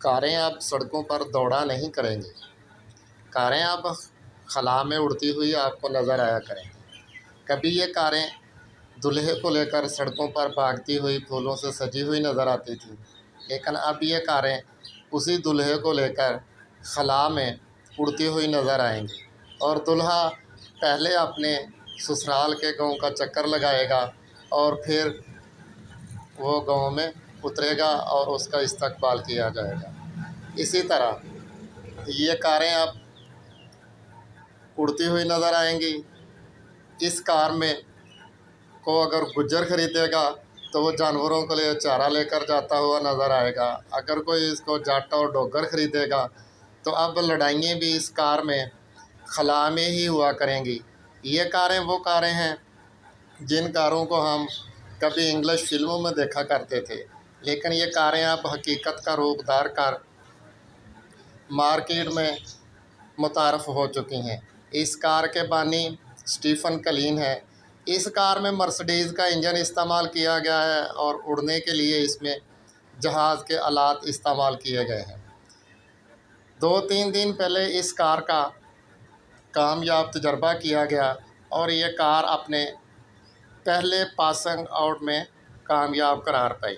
कारें अब सड़कों पर दौड़ा नहीं करेंगी। कारें अब खला में उड़ती हुई आपको नज़र आया करेंगी। कभी ये कारें दूल्हे को लेकर सड़कों पर भागती हुई फूलों से सजी हुई नज़र आती थी, लेकिन अब ये कारें उसी दूल्हे को लेकर खला में उड़ती हुई नज़र आएंगी और दूल्हा पहले अपने ससुराल के गांव का चक्कर लगाएगा और फिर वो गांव में उतरेगा और उसका इस्तकबाल किया जाएगा। इसी तरह ये कारें अब उड़ती हुई नज़र आएंगी। इस कार में को अगर गुज्जर ख़रीदेगा तो वो जानवरों के लिए चारा लेकर जाता हुआ नज़र आएगा। अगर कोई इसको जाट और डोगर ख़रीदेगा तो अब लड़ाइयाँ भी इस कार में खला में ही हुआ करेंगी। ये कारें वो कारें हैं जिन कारों को हम कभी इंग्लिश फिल्मों में देखा करते थे, लेकिन ये कारें अब हकीकत का रूप धार कर मार्केट में मुतारफ़ हो चुकी हैं। इस कार के बानी स्टीफन कलीन है। इस कार में मर्सिडीज़ का इंजन इस्तेमाल किया गया है और उड़ने के लिए इसमें जहाज़ के आलात इस्तेमाल किए गए हैं। 2-3 दिन पहले इस कार का कामयाब तजर्बा किया गया और ये कार अपने पहले पासिंग आउट में कामयाब करार पाई।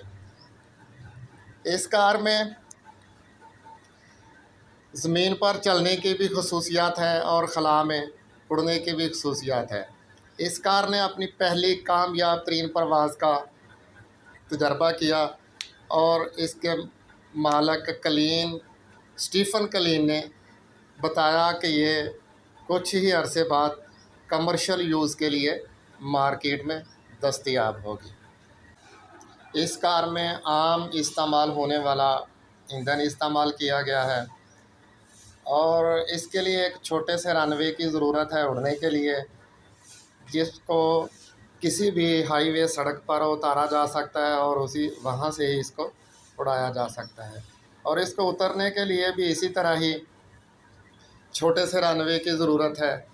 इस कार में ज़मीन पर चलने की भी खसूसियात है और खला में उड़ने की भी खसूसियात है। इस कार ने अपनी पहली कामयाब तरीन परवाज़ का तजर्बा किया और इसके मालिक स्टीफन कलीन ने बताया कि ये कुछ ही अरसे बाद कमर्शियल यूज़ के लिए मार्केट में दस्तयाब होगी। इस कार में आम इस्तेमाल होने वाला ईंधन इस्तेमाल किया गया है और इसके लिए एक छोटे से रनवे की ज़रूरत है उड़ने के लिए, जिसको किसी भी हाईवे सड़क पर उतारा जा सकता है और वहाँ से ही इसको उड़ाया जा सकता है। और इसको उतरने के लिए भी इसी तरह ही छोटे से रनवे की ज़रूरत है।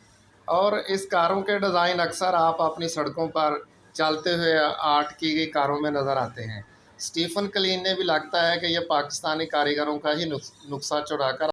और इस कारों के डिज़ाइन अक्सर आप अपनी सड़कों पर चलते हुए आर्ट की गई कारों में नज़र आते हैं। स्टीफन कलीन ने भी लगता है कि यह पाकिस्तानी कारीगरों का ही नुस्खा चुरा कर